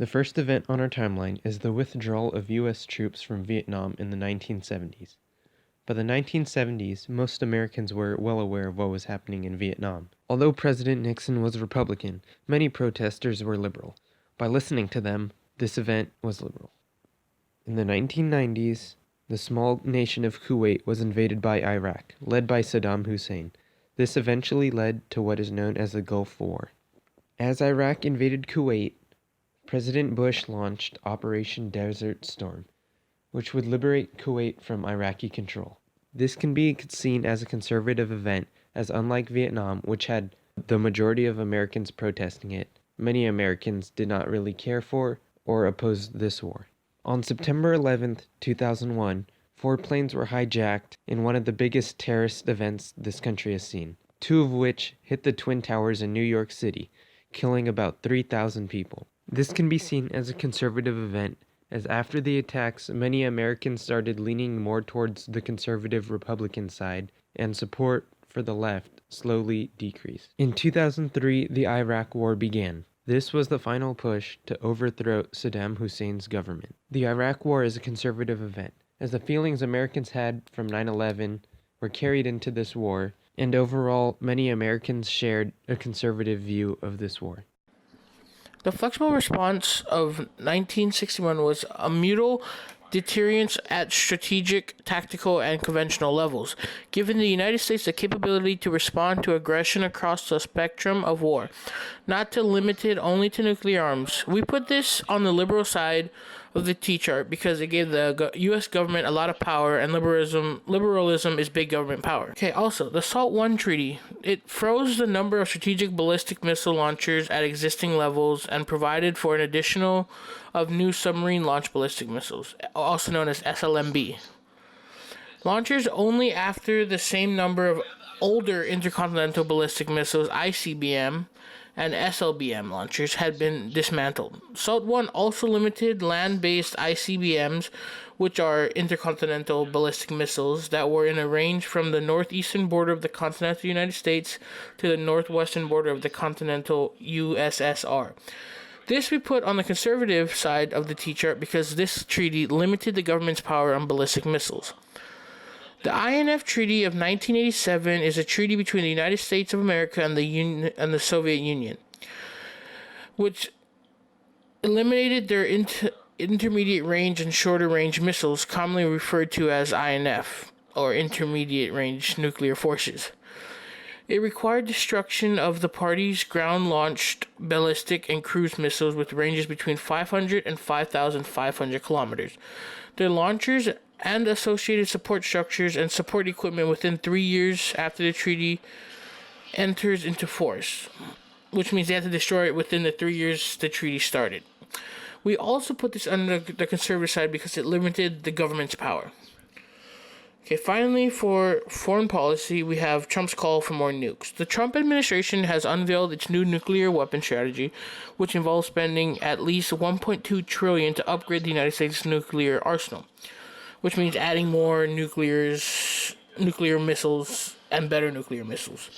The first event on our timeline is the withdrawal of U.S. troops from Vietnam in the 1970s. By the 1970s, most Americans were well aware of what was happening in Vietnam. Although President Nixon was Republican, many protesters were liberal. By listening to them, this event was liberal. In the 1990s, the small nation of Kuwait was invaded by Iraq, led by Saddam Hussein. This eventually led to what is known as the Gulf War. As Iraq invaded Kuwait, President Bush launched Operation Desert Storm, which would liberate Kuwait from Iraqi control. This can be seen as a conservative event, as unlike Vietnam, which had the majority of Americans protesting it, many Americans did not really care for or oppose this war. On September 11, 2001, 4 planes were hijacked in one of the biggest terrorist events this country has seen, 2 of which hit the Twin Towers in New York City, killing about 3,000 people. This can be seen as a conservative event, as after the attacks, many Americans started leaning more towards the conservative Republican side, and support for the left slowly decreased. In 2003, the Iraq War began. This was the final push to overthrow Saddam Hussein's government. The Iraq War is a conservative event, as the feelings Americans had from 9/11 were carried into this war, and overall, many Americans shared a conservative view of this war. The flexible response of 1961 was a mutual deterrence at strategic, tactical, and conventional levels, giving the United States the capability to respond to aggression across the spectrum of war, not to limited only to nuclear arms. We put this on the liberal side of the T-chart because it gave the U.S. government a lot of power, and liberalism is big government power. Okay, also, the SALT I Treaty. It froze the number of strategic ballistic missile launchers at existing levels and provided for an additional of new submarine-launched ballistic missiles, also known as SLMB. Launchers only after the same number of older intercontinental ballistic missiles, ICBM, and SLBM launchers had been dismantled. SALT I also limited land-based ICBMs, which are intercontinental ballistic missiles that were in a range from the northeastern border of the continental United States to the northwestern border of the continental USSR. This we put on the conservative side of the T-chart because this treaty limited the government's power on ballistic missiles. The INF Treaty of 1987 is a treaty between the United States of America and the Soviet Union, which eliminated their intermediate range and shorter range missiles, commonly referred to as INF, or intermediate range nuclear forces. It required destruction of the parties' ground-launched ballistic and cruise missiles with ranges between 500 and 5,500 kilometers. Their launchers and associated support structures and support equipment within 3 years after the treaty enters into force, which means they have to destroy it within the 3 years the treaty started. We also put this under the conservative side because it limited the government's power. Okay, finally, for foreign policy, we have Trump's call for more nukes. The Trump administration has unveiled its new nuclear weapon strategy, which involves spending at least $1.2 trillion to upgrade the United States nuclear arsenal, which means adding more nuclear missiles and better nuclear missiles.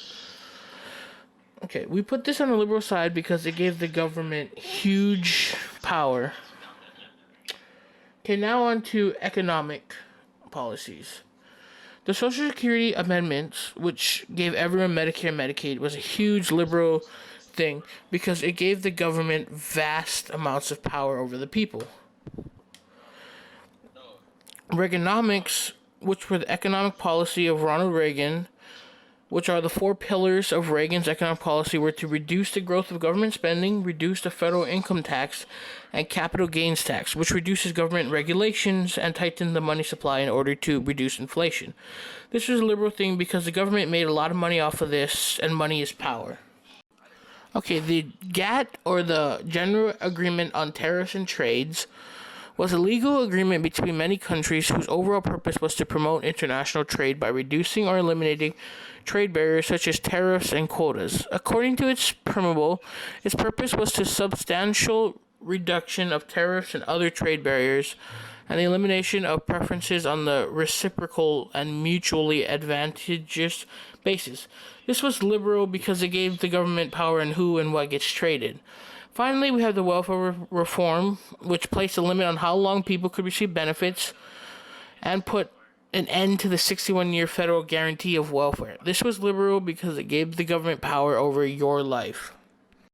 Okay, we put this on the liberal side because it gave the government huge power. Okay, now on to economic policies. The Social Security amendments, which gave everyone Medicare and Medicaid, was a huge liberal thing because it gave the government vast amounts of power over the people. Reaganomics, which were the economic policy of Ronald Reagan, which are the 4 pillars of Reagan's economic policy, were to reduce the growth of government spending, reduce the federal income tax, and capital gains tax, which reduces government regulations and tighten the money supply in order to reduce inflation. This was a liberal thing because the government made a lot of money off of this, and money is power. Okay, the GATT, or the General Agreement on Tariffs and Trades, was a legal agreement between many countries whose overall purpose was to promote international trade by reducing or eliminating trade barriers such as tariffs and quotas. According to its preamble, its purpose was to substantial reduction of tariffs and other trade barriers and the elimination of preferences on the reciprocal and mutually advantageous basis. This was liberal because it gave the government power in who and what gets traded. Finally, we have the welfare reform, which placed a limit on how long people could receive benefits and put an end to the 61-year federal guarantee of welfare. This was liberal because it gave the government power over your life.